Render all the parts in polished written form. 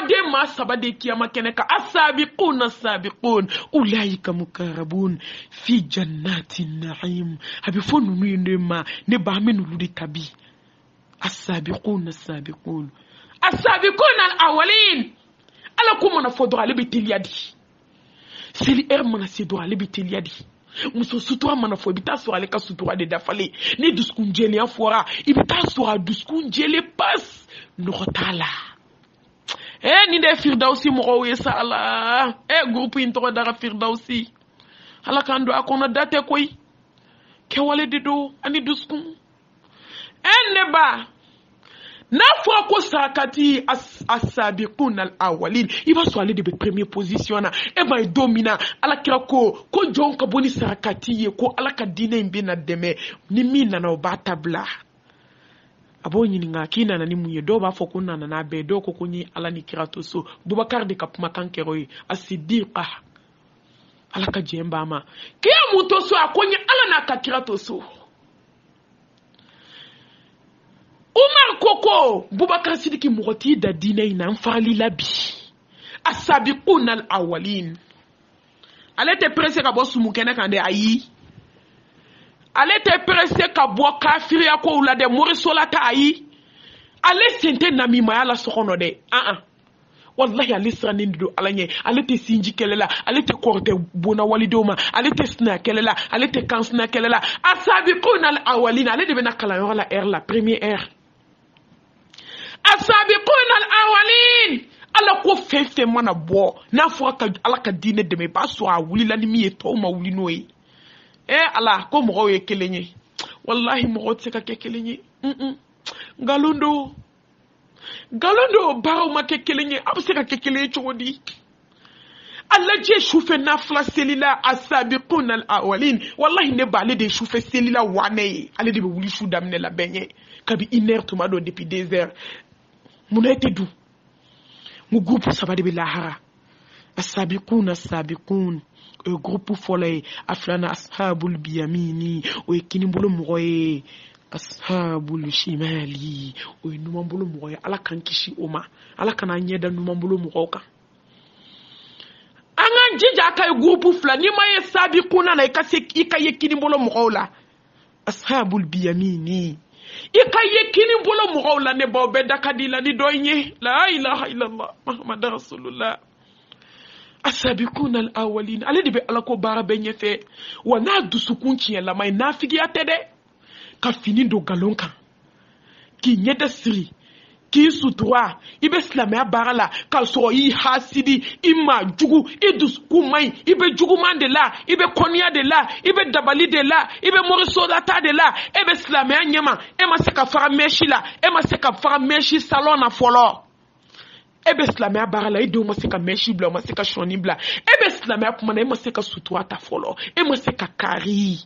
de ma sabade kiyama keneka asabiquna sabiqun ulaika mukarrabun fi jannatin na'im habifo nunu ne ma ne ba me nulu de tabi asabiquna sabiqun asabiquna alawalin ala ko mona fodora le beteliadi seli mana se do ale beteliadi muso sutura mana fo bita so ale ka sutura de dafale ni duskun jeli afora ibita so duskun jeli pas no khotala ni de firdausi mo we sala groupe intro dara firdausi hala kando akona date koy ke wale dido ani duskun ne ba na fwa ko sakati asabiqun al-awwalin iba so ale de première position na ba domina ala kira ko jon ka boni sakati ye ko ala ka dine mbi na deme ni mina na ba tabla abo nyini nga kina na ni munye do ba foko na na be do ko kunyi ala ni kira to so Bubakar de kapma kankeroy as-siddiqa ala ka jemba ma kiya muto so akonyi ala na ka kira to so Umar Koko Bubakar Sidiki mugoti da dinay na mfali labi asabiquna al-awwalin ale te presse ka bo sumukene kande ayi ale te presse ka bo kafiri ko ula de morisola ta ayi ale sente na mi mayala sokono de wallahi ale sranin do alanye ale te sinji kelela ale te korte bona walidoma ale te sna kelela ale te kansna kelela asabiquna al-awwalin ale de bena kala yo la la première air asabiquna al-awwalin ala ko fefe mana bo na fo ka ala ka dine de me ba so a wuli la ni mi to ma wuli noyi ala ko mo ye kelenye wallahi mo tse ka kelenye galondo bawo ma kelenye abse ka kelenye chodi Allah je choufe na fla selila asabiquna al-awwalin wallahi ne ba le de choufe selila wane ale de be wuli chou damne la benye kabi inerte ma do depuis des heures munete du mu groupe sabade bi lahara asabiquna sabiqun groupe folay aflana ashabul biyamini o ekini mbolo moye ashabul shimali o numa mbolo moye ala kan kishi oma ala kana nyeda numa mbolo moka anga jija kay groupe fla ni maye sabiquna na ikase ekini mbolo mola ashabul biyamini ikaye kini bolo mugawla ne bawbe dakadila ni doynye la ilaha illallah muhammad rasulullah asabiquna al-awwalin alidi be alako bara benye fe wana dusukunci la mai nafigi atede ka fini do galonka ki nyeda siri ki sutura ibe islamia barala ka so yi hasidi imma jugu idus kumai ibe jugu mandela ibe konia de la ibe dabali de la ibe moriso data de la ibe islamia nyama ema seka fara meshi la ema seka fara meshi salon na folo ebe islamia barala ido ma seka meshi bla ma seka shoni bla ebe islamia kuma ema seka sutura ta folo ema seka kari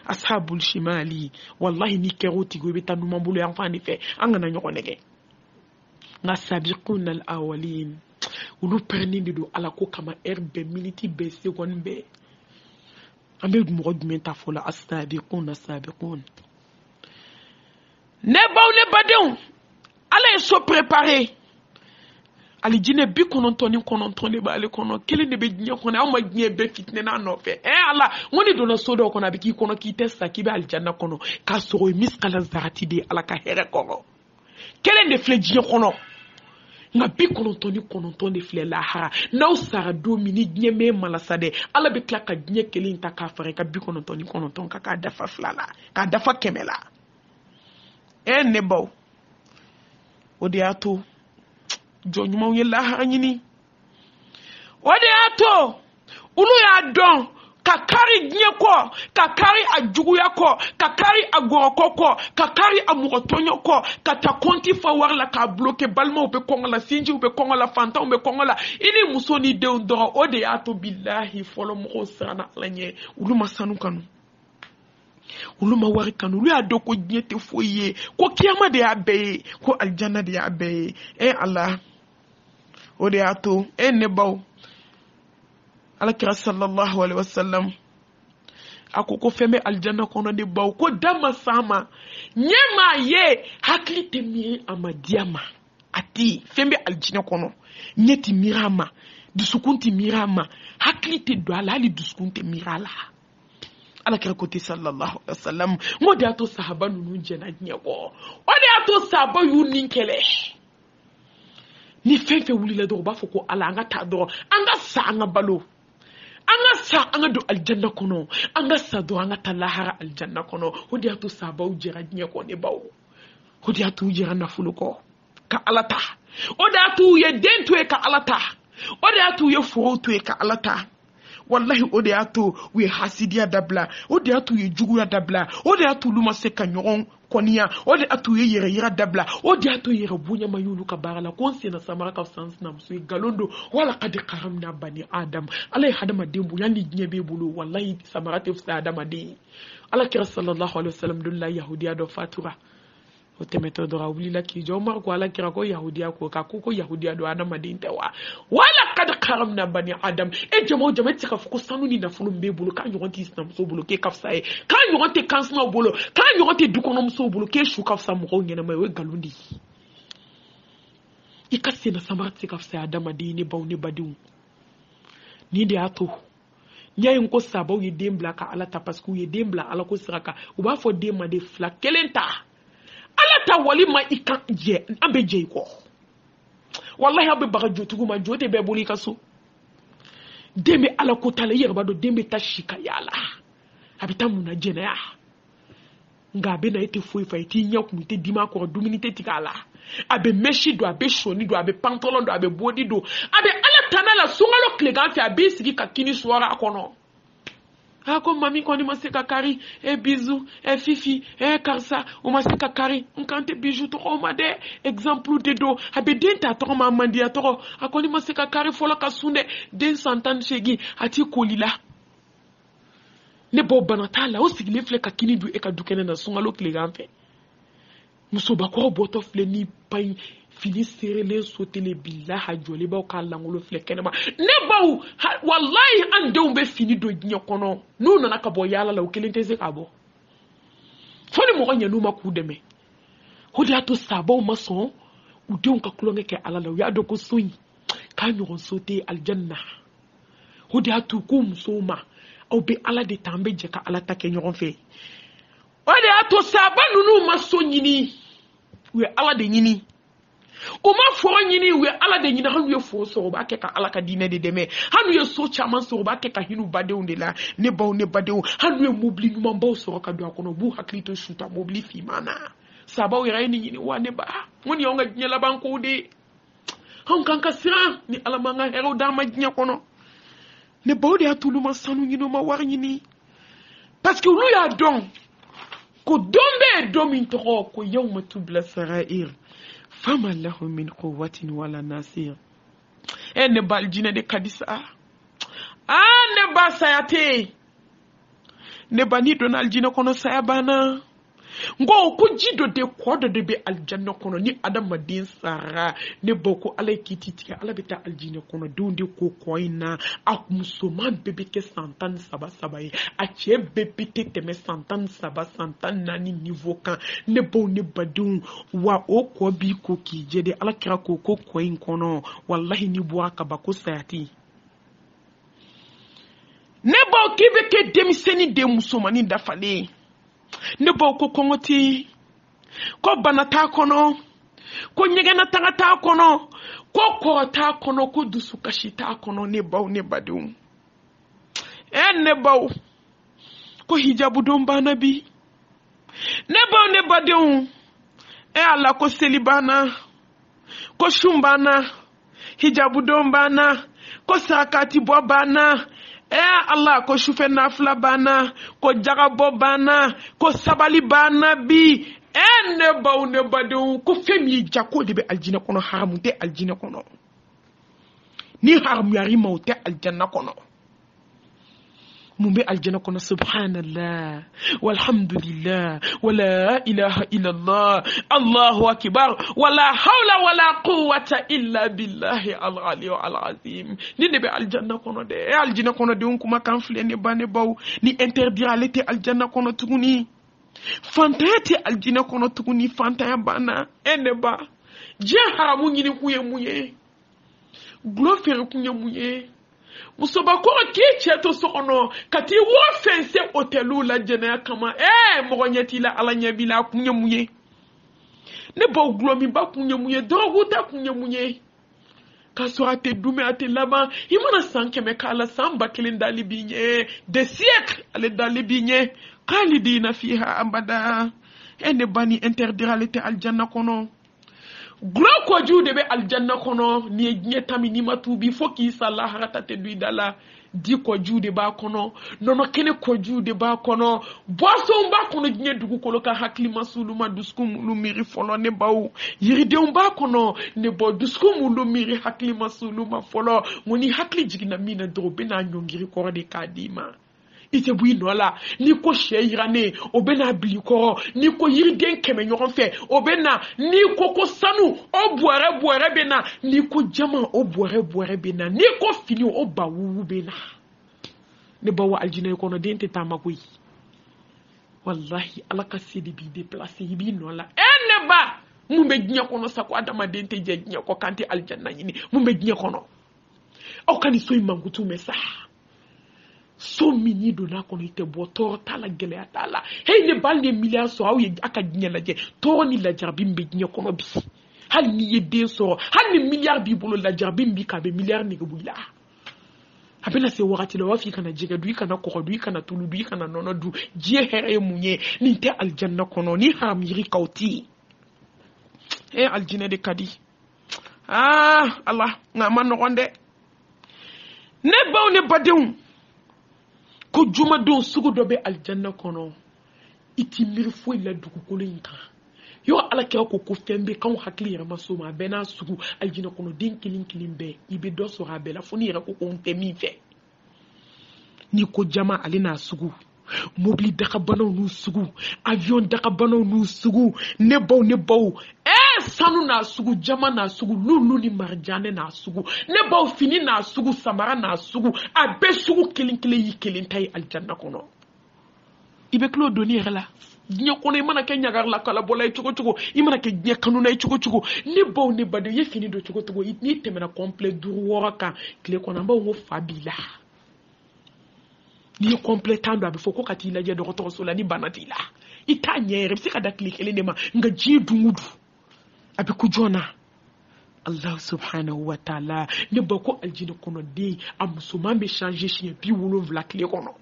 ashabul shimali wallahi ni keroti go beta no mambulo ya mfani fe angana nyoko nege na sabiquna al-awwalin ulu pernindi do ala ko kama herbe minute be seconde be ambe du mo gumenta fola asabiquna sabiqun ne badon ala so préparer ali jine bi konontoni ba ale kono kele ne be nya kono aw ma nya be fitne na no fe ala woni do na sodo kono bi ki kono ki testa ki be aljanna kono ka so miskala zarati de ala ka here kono kele ne fle nya kono nga bi konontoni fle la ha na sara do mini nya me malasade ala be klaka nya kele nta ka fare ka bi konontoni ka dafa flala ka dafa kemela ne baw odiato jonyuma unye lahara nyini wade ato ulu ya don kakari nyeko kakari ajugu yako kakari agoroko ko kakari amurotonyo ko katakonti fawar la ka bloquer balma ube kongola sinji ube kongola fanta ube kongola ini musoni de ndoro ode ato billahi folo mo sana lanye ulu masanu kanu uluma wari kanu ulu ya doko nyete foye ko kiyama de abe ko aljanna de abe Allah ode ato ne baw alakira sallallahu alaihi wasallam ako ko feme aljanna kono ne baw ko dama sama nyema ye hakli te mi amadiama ati feme aljanna kono nyeti mirama dusukunti mirama hakli te do ala ali dusukunti mirala ala kira kote sallallahu alaihi wasallam ngode ato sahaba nunu jena nyego ode ato sahaba yu ninkele ni fefe wuli la do ba foko ala anga ta do anga sa anga balo anga sa anga do aljanna kono anga sa do anga talahara aljanna kono ode ato sahaba u jera nyego ne bawo ode ato jera na fuluko ka alata ode ato ye dentu e ka alata ode ato ye foroto e ka alata wallahi ode ato we hasidia dabla ode ato ye juguya dabla ode ato luma se ka nyoron konia ode ato ye yira dabla ode ato ye rabunya mayulu ka barala konse na samara ka sans na msu galondo wala qad qaramna bani adam alay hadama dembu yandi nyebe bulu wallahi samara te fsa adama de ala kira sallallahu alaihi wasallam dulla yahudiya do fatura o temeto do rawli la ki jomar ko ala kira ko yahudiya ko ka ko yahudiya do adama de ntewa wala qad qaramna bani adam e jamo jamati ka fuko sanu ni na fulum be bulu ka nyonti islam so bulu ke kafsae ka nyonti kansma bulu ka nyonti dukonom so bulu ke shu kafsa mo ngena mai we galundi ikase na samati kafsa adama de ni bawni badiu ni de ato nyayin ko sabaw yi dembla ka ala ta parce que yi dembla ala ko siraka u ba fo dema de fla kelenta ala ta wali ma ikan je ambe je ko wallahi abe baga jotugu ma jote be boli kaso dembe ala ko tala yerba do dembe tashika yala abita muna jena ya ngabe na ite foi fa iti nyaku te dima ko dominité tikala abe meshi do abe shoni do abe pantalon do abe body do abe ala tanala sungalo klegan fi abe sigi kakini swara akono ako mami koni maseka kari e bizu e fifi e karsa o maseka kari nkante biju to o made exemple de do abe denta to ma mandia to akoni maseka kari fola kasunde den santan shegi ati kolila ne bo banatala o sigile fle kakini du e ka dukene na sungalo klegan fe muso bakoro boto fle ni pai fini serre les sauter les billaha joli ba ka langolo flekene ma ne baw wallahi an dew be fini do gnyo kono nu nana ka bo yala la kelente se ka bo foni mo nya numa ku deme hodi ato sabo mason u dew ka kulonge ke ala la ya do ko soyi ka nyo sauter aljanna hodi ato ku musoma o be ala de tambe je ka ala ta ke nyo fe hodi ato sabo nunu masonyini we ala de nyini o ma fo nyini we ala de nyina hanu ye fo so ba ke ka ala ka dine de deme hanu ye so chaman so ba ke ka hinu bade on de la ne bade o hanu ye mobli nyuma ba so ka do akono bu haklito shuta mobli fi mana saba we rai nyini wa ne ba woni yonga nyela banko de hon kan ka sira ni ala manga hero da ma nya kono ne ba o de atulu ma sanu nyino ma war nyini parce que lu ya don ko dombe domin to ko yawma tubla sarair fama lahu min quwwatin wala nasir ene baljina de kadisa ne ba sayate ne bani don aljina kono sayabana ngo ko jido de kodo de be aljanna kono ni adam madin sara ne boko ala kititi ala beta aljina kono donde ko koina ak musulman bebe ke santan saba a che bebe teme santan saba santan nani niveau kan ne bo ne badun wa o ko bi ko ki jede ala kira ko koin kono wallahi ni bo aka ba ko sayati ne bo kibe ke demiseni de musulmani dafale ne bo ko kongoti ko banata kono ko nyegena tangata kono ko korota kono ko dusu kashita kono ne baw ne badum ne baw ko hijabu don banabi ne baw ne badum ala ko selibana ko shumbana hijabu don bana ko sakati bo bana Allah ko shufe nafla bana ko jagabo bana ko sabali bana bi ne baw ne badu ko femi jako de be aljina kono haramu te aljina kono ni haramu yari mawte aljanna kono mumbe aljana kono subhanallah walhamdulillah wala ilaha illallah allahu akbar wala hawla wala quwwata illa billahi al-aliyyil azim ni ne be aljanna kono de aljina kono de on kuma kan fle ne bane baw ni interdire alete aljanna kono tuguni fantayati aljina kono tuguni fantaya bana ene ba je haramu nyini kuye muye glo fere kunye muye musoba ko ki cheto sono kati wo fense hotelu la jena kama mo nyati la ala nyabi la kunye muye ne bo glo mi ba kunye muye do wuta kunye muye ka so ate dume ate laba imana sanke me kala samba kilin dali binye de siècle ale dali binye khalidina fiha abada ene bani interdire alete aljanna kono glo ko jude be aljanna kono ni nyetami ni matubi foki salah ratate duidala di ko jude ba kono nono kene ko jude ba kono boso mba kono nye dugu koloka hakli masuluma duskum lu miri folo ne baw yiride mba kono ne bo duskum lu miri hakli masuluma folo moni hakli jigina mina drobe na nyongiri ko de kadima ite bui nola ni ko sheyirane obena bliko ni ko yirden keme nyoron fe obena ni ko sanu o boire bena ni ko jama o boire bena ni ko fini o bawu bena ne bawa aljina ko no dente tamakui wallahi alaka sidi bi déplacer bi nola ene ba mumbe gnya ko no sako adama dente je gnya ko kanti aljanna yini mumbe gnya ko no o kani soy mangutu mesa so mini do na kono ite bo tor tala gele atala hey ne bal ne milliards so awi aka gnya laje to ni la jarbi mbe gnya kono bi hal ni yede so hal ni milliard bi bolo la jarbi mbi ka be milliard ni gbuila abena se wakati la wafi kana jiga du kana ko du kana tulu du kana nono du je here munye ni te aljanna kono ni haram yiri kauti aljina de kadi Allah ngama no gonde ne baw ne badewum ko juma do sugu do be aljanna kono iti mir fo la dugu ko linka yo ala ke ko fembe kan hakli yara masoma bena sugu aljina kono din kilin be ibe do so rabela fo ni yara ko on temi fe ni ko jama alina sugu mobili daka banaw nu sugu avion daka banaw nu sugu ne baw sanu na sugu jama na sugu lulu ni marjane na sugu ne baw fini na sugu samara na sugu abe sugu kilin yi kilin tay aljanna kono ibe klo doni rela nya kono imana ke nyagar la kala bolay chugo imana ke nya kanu nay chugo ne baw ne bade ye fini do chugo ni temena complet duru woraka kle kono mba ngo fabila ni completando abe foko katila je do to sola ni banatila itanyere bisika da klikele ne ma nga ji dumudu abi kujona Allah subhanahu wa ta'ala ne bako aljina kono de amusuma be changer chien bi wolo vla kle kono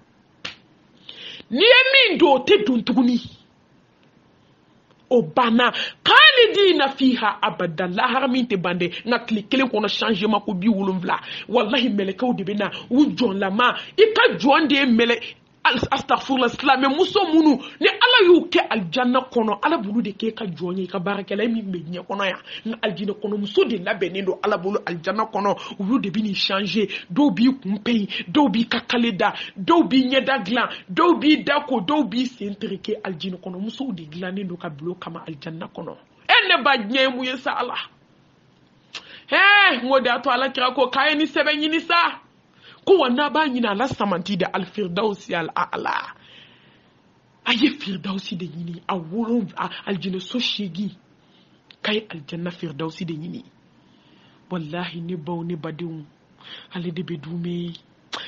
ni emi do te duntuguni obana khalidina fiha abada la haraminte bande na kle kono changement ko bi wolo vla wallahi meleka de bena wujon lama ika jonde mele astaghfirullah islam muso munu ni ala yu ke aljanna kono ala bulu de ke ka jonye ka barakela mi mednya kono ya na aljina kono muso de la benendo ala bulu aljanna kono wu de bi ni changer do bi kumpei do bi kakaleda do bi nyeda glan do bi dako do bi sentrike aljina kono muso de glanendo ka bulu kama aljanna kono enne ba nye mu yesa ala ngode ato ala kira ko kayeni sebe nyini sa ko wana ba nyina la samanti da alfirdausi al'ala aye firdausi da nyini a wurin aljina so shegi kai aljanna firdausi da nyini wallahi ne baw ne badun hali de bedume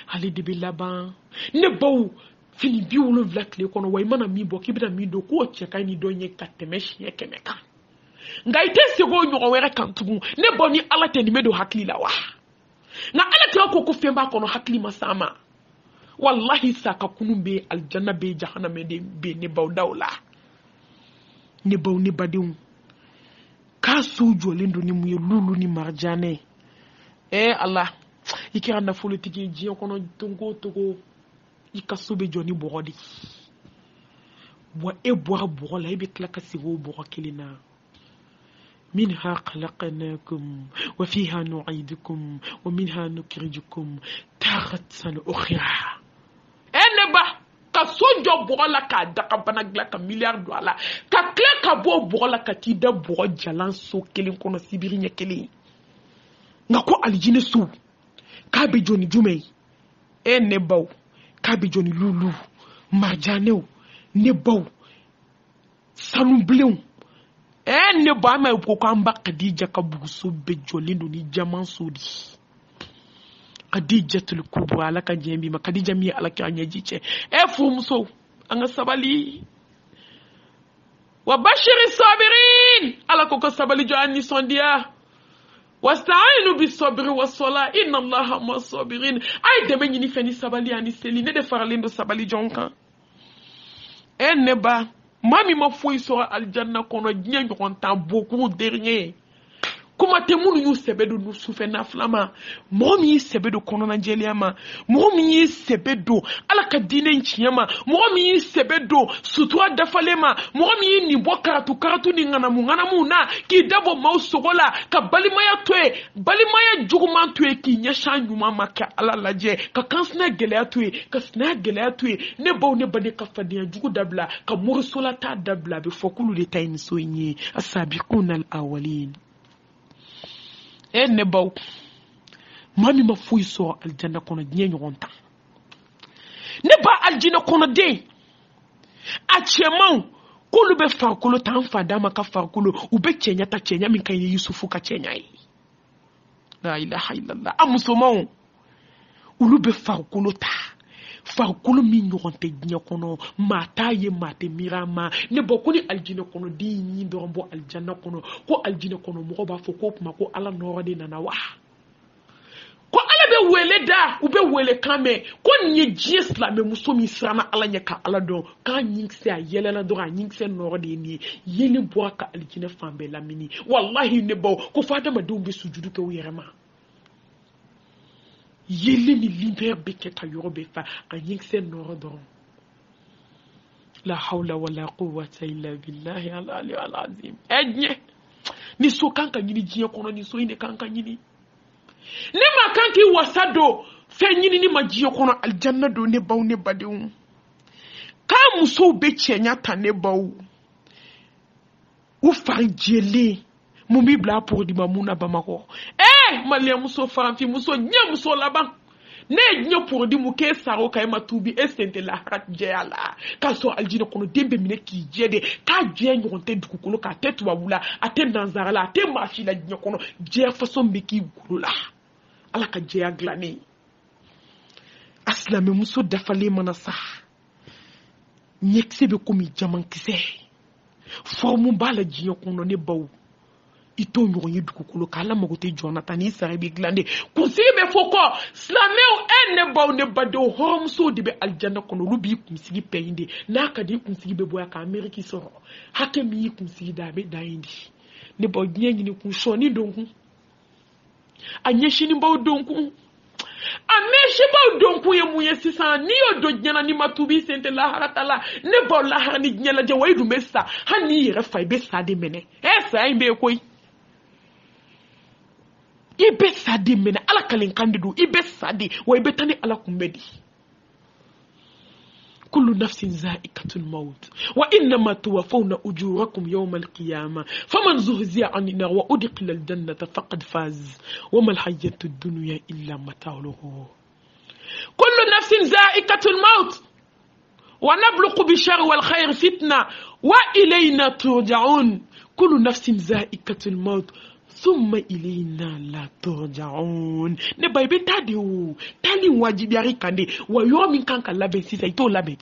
hali de laban ne baw fini bi wolo vlakle kono way mana mi bo kibida mi do ko cheka ni do nye katemeshi ekemeka ngaite sego nyo were kantugu ne boni ala teni medo haklila wa na ala ta ko femba kono hakli masama wallahi saka kunun be aljanna be jahannama be ne baw dawla ne baw ne badun ka su jolendo ni mu lulu ni marjane Allah ikira na politiki ji kono togo ikasube joni bogodi wa bogo la ibe klaka sigo bogo kilina منها خلقناكم وفيها نعيدكم ومنها نخرجكم تارة أخرى jɔ bɔgɔ la k'a da ka bana dilan ka miliyari don a la ka tila ka bɔ bɔgɔ la ka t'i da bɔgɔ jalan so kelen kɔnɔ sibiri ɲɛ kelen nka ko alijinɛ so k'a bɛ jɔ ni jumɛn ye ne baw k'a bɛ jɔ ni lulu marjanɛw ne baw sanubilenw ne ba ma ko k'an ba Kadija ka buguso bɛɛ jɔlen don ni jaman so de Kadijatul Kubra ala ka jɛn bi ma Kadija min ye ala k'a ɲɛji cɛ furumuso an ka sabali wa bashiri sabirin ala ko ka sabali jɔ an nisɔndiya wasta'inu bis sabri was sala inna allaha ma'as sabirin ay dɛmɛ ɲini fɛ ni sabali ani seli ne de faralen don sabali jɔn kan ne ba maa min ma foyi sɔrɔ aljanna kɔnɔ diɲɛ ɲɔgɔn tan beaucoup dernier kuma tɛ minnu y'u sɛbɛ don sufɛ nafila ma mɔgɔ min y'i sɛbɛ don kɔnɔna jɛlenya ma mɔgɔ min y'i sɛbɛ don ala ka diinɛ in tiɲɛ ma mɔgɔ min y'i sɛbɛ don sutura dafalen ma mɔgɔ min y'i nin bɔ karatu ni ŋanamu na k'i dabɔ maaw sogo la ka balimaya to yen balimaya juguman to yen k'i ɲɛsin ɲuman ma ka ala lajɛ ka kansinɛ gɛlɛya to yen ka sinaya gɛlɛya to yen ne baw ne baden ka fadenya jugu dabila ka morisola ta dabila a bɛ fɔ k'olu de ta ye nin so in ye asabiquna al-awwalin ne baw maa min ma foyi sɔrɔ aljanna kɔnɔ diɲɛ ɲɔgɔn tan ne ba aljinɛ kɔnɔ den a cɛmanw k'olu bɛ farikolo ta an fa d'a ma ka farikolo u bɛ cɛɲa ta cɛɲa min ka ɲi Yusufu ka cɛɲa ye la ilaha illallah a musomanw olu bɛ farikolo ta farikolo min ɲɔgɔn tɛ diɲɛ kɔnɔ maa t'a ye maa tɛ miir'a ma ne bɔ ko ni aljinɛ kɔnɔ den yi dɔrɔn bɔ aljanna kɔnɔ ko aljinɛ kɔnɔ mɔgɔ b'a fɔ ko kuma ko ala nɔrɔ de nana wa ko ala bɛ wele da u bɛ wele kan mɛn ko nin ye diɲɛ silamɛ muso min siranna ala ɲɛ ka ala dɔn k'a ɲinkisɛ a yɛlɛla dɔrɔn a ɲinkisɛ nɔrɔ de ye nin ye yelen bɔra ka aljinɛ fan bɛɛ lamini wallahi ne baw ko fɔ adamadenw bɛ sujudu kɛ u yɛrɛ ma yeli ni libère bɛ kɛ ka yɔrɔ bɛɛ fa a ɲinkisɛ nɔrɔ dɔrɔn la hawla wala quwwata illa billahi al-ali al-azim ɲɛ ni so kan ka ɲini diɲɛ kɔnɔ ni so in de kan ka ɲini ne ma kan k'i wasa don fɛn ɲini ni ma diɲɛ kɔnɔ aljanna don ne baw ne badenw k'a musow bɛ cɛɲa ta ne baw u fari jɛlen mun b'i bila a pɔgɔdima mun na Bamakɔ Malien muso faranfi muso ɲɛ muso laban ne ye diɲɛ pɔgɔdi mun k'e sara o kan e ma tuubi e sen tɛ lahara jɛya la k'a sɔrɔ aljinɛ kɔnɔ den bɛ minɛ k'i jɛ de k'a jɛya ɲɔgɔn tɛ dugukolo kan a tɛ tubabu la a tɛ nansara la a tɛ maa si la diɲɛ kɔnɔ jɛya façon bɛ k'i golo la ala ka jɛya dilannen a silamɛ muso dafalen mana sa ɲɛkisɛ bɛ komi jamankisɛ forme b'a la diɲɛ kɔnɔ ne baw i t'o ɲɔgɔn ye dugukolo kan ala mago tɛ jɔn na tan n'i sara i bɛ dilan de kunsigi bɛ fɔ kɔ silamɛw ne baw ne badenw hɔrɔnmusow de bɛ aljanna kɔnɔ olu b'i kunsigi pɛyin de n'a ka di i kunsigi bɛ bɔ yan ka Ameriki sɔrɔ hakɛ min y'i kunsigi da a bɛ dan yen de ne baw diɲɛ ɲini kun sɔɔni don kun a ɲɛsinibaw don kun a mɛsibaw don kun ye mun ye sisan n'i y'o don diɲɛ na n'i ma tuubi i sen tɛ lahara ta la ne baw lahara ni diɲɛ lajɛ wa i dun bɛ sa hali n'i yɛrɛ fa i bɛ sa de minɛ saya in bɛ yen koyi i bɛ sa de minɛ ala kalenkan de don i bɛ sa de wa i bɛ taa ni ala kunbɛ de kullu nafsin za'iqatul maut wa innama tuwaffawna ujurakum yawmal qiyamah faman zuhziya 'anil nar wa udkhila al jannata faqad faz wa mal hayatud dunya illa mata'ul ghurur kullu nafsin za'iqatul maut wa nabluqu bish-sharri wal khayri fitna wa ilayna turja'un kullu nafsin za'iqatul maut summa ilayna la turja'un ne bay be tadi o tali wajibi ari kande wa yo min kan ka labɛn sisan i t'o labɛn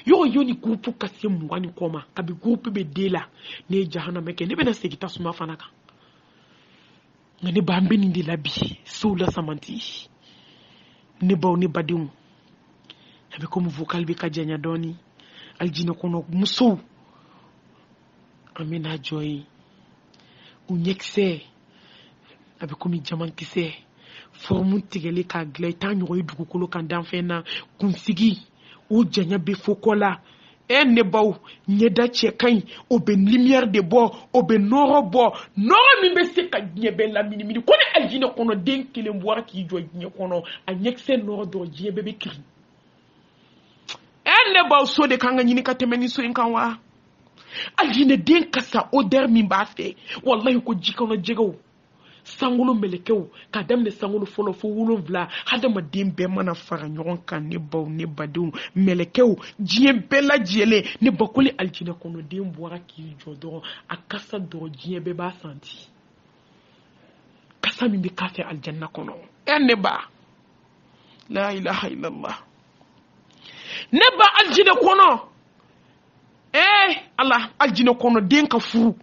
yo ni groupe ka se mugan kɔma kabi groupe be de la ne jahannama kɛ ne bɛna segin tasuma fana kan nka ne b'an bɛ nin de la bi sow la samanti ne baw ne badenw a bɛ komi vocal bɛ ka janya dɔɔni aljinɛ kɔnɔ musow an bɛna jɔ ye u ɲɛkisɛ a bɛ komi jamankisɛ forme tigɛlen k'a dilan i t'a ɲɔgɔn ye dugukolo kan danfɛn na kunsigi o janya bɛ fo kɔ la ne baw ɲɛda cɛ ka ɲi o bɛ lumière de bɔ o bɛ nɔrɔ bɔ nɔrɔ min bɛ se ka diɲɛ bɛɛ laminimini ko ni aljinɛ kɔnɔ den kelen bɔra k'i jɔ diɲɛ kɔnɔ a ɲɛkisɛ nɔrɔ dɔrɔn diɲɛ bɛɛ bɛ kiri ne ba so de kan ga nyini ka temeni so in kan wa aljina den kasa odeur min ba fe wallahi ko jikono jegaw sangolo melekew ka damne sangolo folo fo wolonvla hadama den be mana fara ɲɔgɔn kan ne baw ne badenw melekew diɲɛ bɛɛ lajɛlen ne bakoli aljina kɔnɔ den bɔra k'i jɔ dɔrɔn a kasa dɔrɔn diɲɛ bɛɛ b'a santi kasa min bɛ k'a fɛ aljanna kɔnɔ ne ba la ilaha illallah ne ba aljina kɔnɔ Allah aljina kɔnɔ den ka furu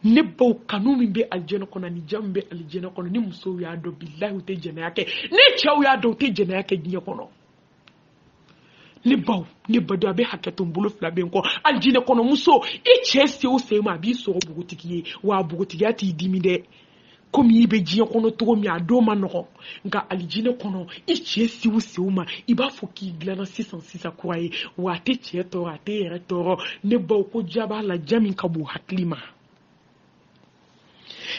ne baw kanu min bɛ aljana kɔnɔ ni jam bɛ aljana kɔnɔ ni muso y'a dɔn billahi u tɛ jɛnɛya kɛ ne cɛw y'a dɔn u tɛ jɛnɛya kɛ diɲɛ kɔnɔ ne baw ne bado a bɛ hakɛto n bolo fila bɛ n kɔ aljana kɔnɔ muso i cɛ se o se ma a b'i sɔrɔ bugutigi ye wa bugutigiya t'i dimi dɛ komi i bɛ diɲɛ kɔnɔ cogo min a don ma nɔgɔn nka aljana kɔnɔ i cɛ se o se ma i b'a fɔ k'i dilanna sisan kura ye wa a tɛ cɛ tɔɔrɔ a tɛ yɛrɛ tɔɔrɔ ne baw ko ja b'a la ja min ka bon hakili ma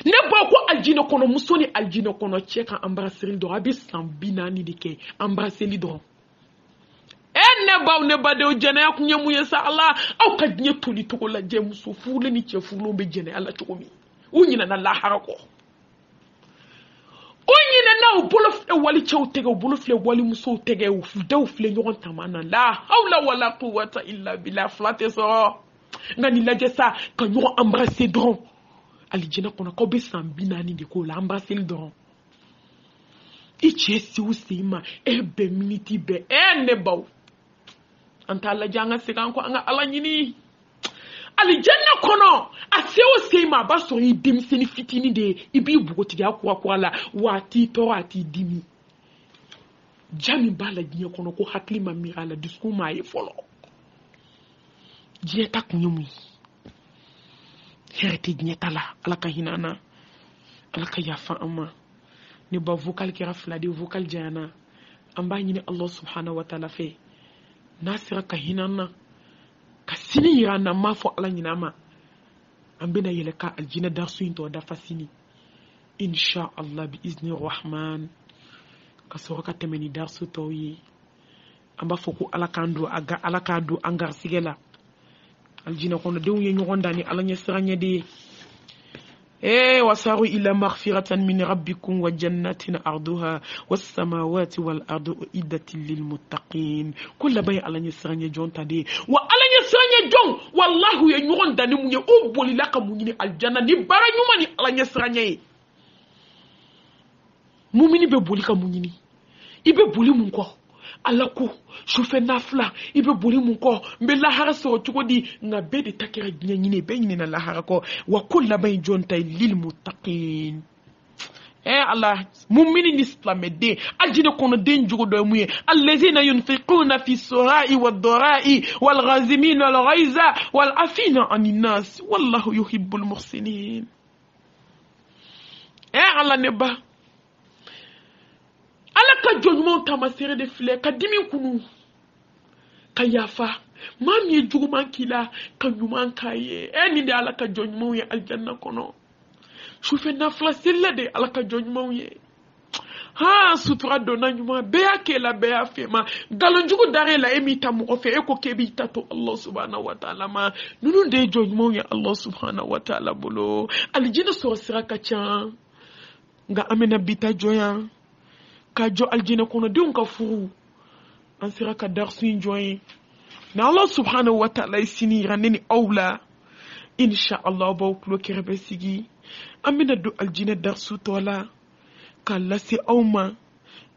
ne ba ko aljina kɔnɔ muso ni aljina kɔnɔ cɛ ka embrasseli dɔrɔn a bɛ san 40 de kɛ embrasseli dɔrɔn ne baw ne badenw jɛnɛya kun ye mun ye sa Allah aw ka diɲɛ toli cogo lajɛ muso furulen ni cɛ furulenw bɛ jɛnɛya la cogo min u ɲinɛna lahara kɔ u ɲinɛna u bolo filɛ wali cɛw tɛgɛ u bolo filɛ wali musow tɛgɛ u daw filɛ ɲɔgɔn tama na la hawla wala quwwata illa billah fila tɛ sɔrɔ nka nin lajɛ sa ka ɲɔgɔn embrasser dɔrɔn aljina kɔnɔ k'aw bɛ san 40 de k'o la embrasseli dɔrɔn i cɛ se o se ma bɛɛ miniti bɛɛ ne baw an t'a lajɛ an ka segin an kɔ an ka ala ɲini aljana kɔnɔ a se o se ma a b'a sɔrɔ i denmisɛnnin fitinin de ye i b'i bogotigiya kura la wa a t'i tɔɔrɔ a t'i dimi ja min b'a la diɲɛ kɔnɔ ko hakili ma miiri a la dusukun m'a ye fɔlɔ diɲɛ ta kun ye mun ye hɛrɛ tɛ diɲɛ ta la ala ka hinɛ an na ala ka yafa an ma ne ba vocal kɛra 2 de vocal janyana an b'a ɲini Allah subhanahu wa ta'ala fɛ n'a sera ka hinɛ an na ka sini yira an na n m'a fɔ ala ɲinɛ an ma an bɛna yɛlɛ ka aljina darsu in tɔ dafa sini insha Allah bi izni rahman ka sɔrɔ ka tɛmɛ ni darsu tɔw ye an b'a fɔ ko ala k'an don an garisigɛ la aljina kɔnɔ denw ye ɲɔgɔn dan ni ala ɲɛ siran ɲɛ de ye wasaru ila maghfiratan min rabbikum wa jannatin arduha was samawati wal ardu iddatil lil muttaqin ko laban ye ala ɲɛ siran ɲɛ jɔn ta de ye wa ala ɲɛ siran ɲɛ jɔn wallahu ye ɲɔgɔn dan ni mun ye o bolila ka mun ɲini aljanna ni baara ɲuman ni ala ɲɛ siran ɲɛ ye mumini bɛ boli ka mun ɲini i bɛ boli mun kɔ ala ko sufɛ nafila i bɛ boli mun kɔ n bɛ lahara sɔrɔ cogo di nka bɛɛ de ta kɛra diɲɛ ɲini bɛɛ ɲinina lahara kɔ wa ko laban ye jɔn ta ye lil muttaqin Allah mumini ni silamɛden aljina kɔnɔ den jogo dɔ ye mun ye allazina yunfiquna fi sara'i wad dara'i wal ghazimina al ghaiza wal afina anin nas wallahu yuhibbul muhsinin Allah ne ba ala ka jɔnɲumanw taamasere de filɛ ka dimi kunu ka yafa maa min ye juguman k'i la ka ɲuman k'a ye nin de ala ka jɔnɲumanw ye aljanna kɔnɔ sufɛ nafila selila de ala ka jɔnɲumanw ye sutura donna ɲuman bɛɛ y'a kɛ la bɛɛ y'a fɛ ma nkalonjugu dar'e la e m'i ta mɔgɔ fɛ e ko k'e b'i ta to Allah subhanahu wa ta'ala ma ninnu de ye jɔnɲumanw ye Allah subhanahu wa ta'ala bolo aljina sɔrɔ sira ka ca nka an bɛna bi ta jɔnya ka jɔ aljina kɔnɔ denw ka furu an sera ka darsu in jɔ ye na Allah subhanahu wa ta'ala ye sini yira ne ni aw la insha Allah b'aw tulo kɛrɛfɛ sigi an bɛna don aljina darsu tɔ la k'a lase aw ma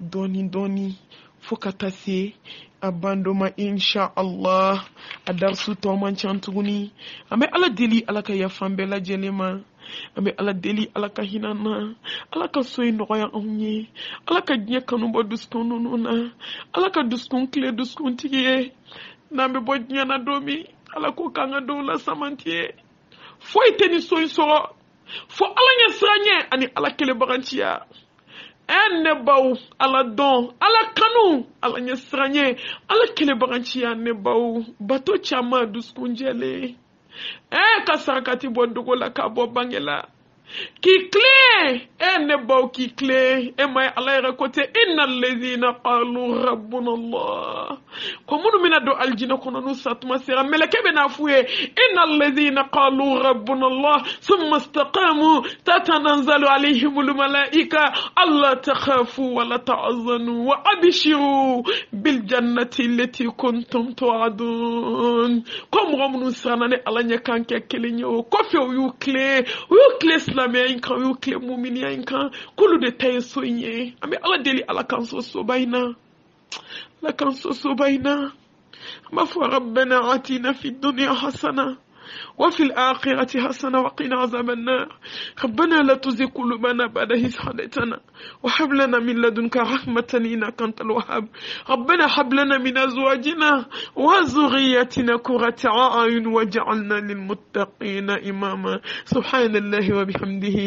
dɔɔni dɔɔni fo ka taa se a ban dɔ ma insha Allah a darsu tɔ man ca tuguni an bɛ ala deli ala ka yafa an bɛɛ lajɛlen ma an bɛ ala deli ala ka hinɛ na ala ka so in nɔgɔya anw ye ala ka diɲɛ kanu bɔ dusukun ninnu na ala ka dusukun tile dusukuntigi ye n'an bɛ bɔ diɲɛ na don min ala ko k'an ka dɔw la samanti ye foyi tɛ ni so in sɔrɔ fo ala ɲɛ siran ɲɛ ani ala kelebaganciya ne baw ala dɔn ala kanu ala ɲɛ siran ɲɛ ala kelebaganciya ne baw bato caman dusukun jɛlen ka sarakati bɔ dogo la ka bɔ bange la k'i tilen ne baw k'i tilen ma ye ala yɛrɛ ko ten innal ladhina qalu rabbuna Allah كمون من دو الجنة كنا نسات مسيرا ملك بنا فوي إن الذين قالوا ربنا الله ثم استقاموا تتنزل عليهم الملائكة ألا تخافوا ولا تحزنوا وأبشروا بالجنة التي كنتم توعدون كم رمنا سرنا على نكان كلينيو كفي ويوكلي سلامي إنكا ويوكلي مؤمنين إنكا كل ده تيسويني أمي على دلي على كانسو سوباينا لكن سوبينا مفو ربنا آتنا في الدنيا حسنة وفي الآخرة حسنة وقنا عذاب النار ربنا لا تزغ قلوبنا بعد إذ هديتنا وهب لنا من لدنك رحمة إنك أنت الوهاب ربنا هب لنا من أزواجنا وذرياتنا قرة أعين واجعلنا للمتقين إماما سبحان الله وبحمده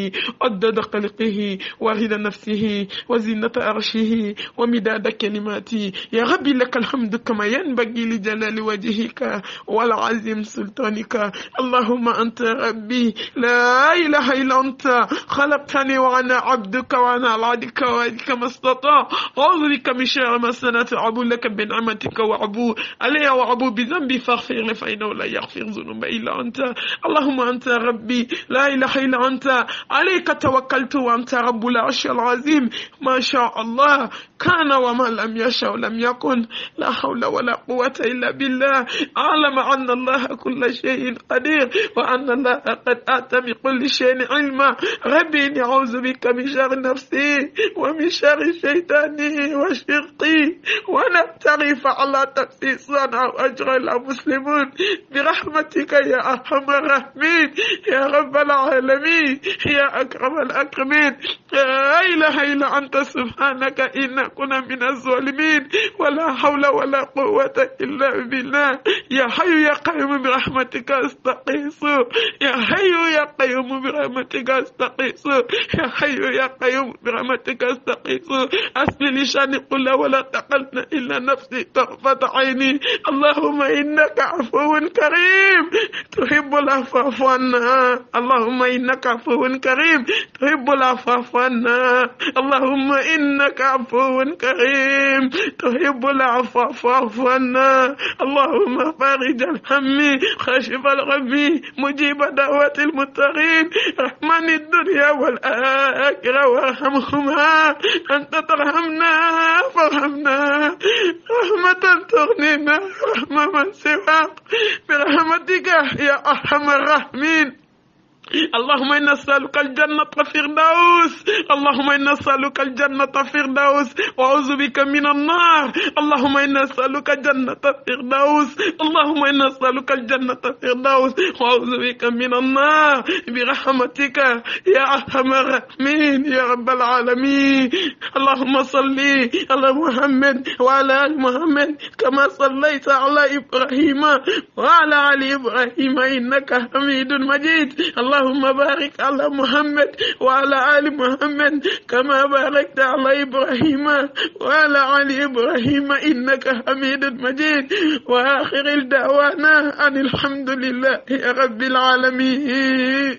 عدد خلقه ورضا نفسه وزنة عرشه ومداد كلماته يا ربي لك الحمد كما ينبغي لجلال وجهك والعظيم سلطانك اللهم أنت ربي لا إله إلا أنت خلقتني وأنا عبدك وأنا على عهدك ووعدك ما استطاع أعوذ بك من شر ما صنعت أعوذ لك بنعمتك وأعوذ علي وأعوذ بذنبي فاغفر لي فإنه لا يغفر الذنوب إلا أنت اللهم أنت ربي لا إله إلا أنت عليك توكلت وأنت رب العرش العظيم ما شاء الله كان وما لم يشاء لم يكن لا حول ولا قوة إلا بالله أعلم أن الله كل شيء قدير وأن الله قد آتى بكل شيء علما ربي إني أعوذ بك من شر نفسي ومن شر شيطاني وشرقي ونبتغي فعلى تخصيصا أو أجر المسلمون برحمتك يا أرحم الراحمين يا رب العالمين يا أكرم الأكرمين لا إله إلا أنت سبحانك إنا كنا من الظالمين ولا حول ولا قوة إلا بالله يا حي يا قيوم برحمتك استغيث يا حي يا قيوم برحمتك استغيث يا حي يا قيوم برحمتك استغيث أسلي لشاني قل ولا تقلنا إلا نفسي طرفة عيني اللهم إنك عفو كريم تحب العفو عنا اللهم إنك عفو كريم تحب العفو عنا اللهم إنك عفو كريم تحب العفو فاعف عنا اللهم فارج الهم خاشف الغم مجيب دعوة المضطرين رحمن الدنيا والآخرة وارحمهما أنت ترحمنا فارحمنا رحمة تغنينا رحمة من سواك برحمتك يا أرحم الراحمين اللهم إنا نسألك الجنة فردوس اللهم إنا نسألك الجنة فردوس وأعوذ بك من النار اللهم إنا نسألك الجنة فردوس اللهم إنا نسألك الجنة فردوس وأعوذ بك من النار برحمتك يا أرحم الراحمين يا رب العالمين اللهم صل على محمد وعلى آل محمد كما صليت على إبراهيم وعلى آل إبراهيم إنك حميد مجيد اللهم بارك على محمد وعلى آل محمد كما باركت على إبراهيم وعلى آل إبراهيم إنك حميد مجيد وآخر الدعوانا أن الحمد لله رب العالمين.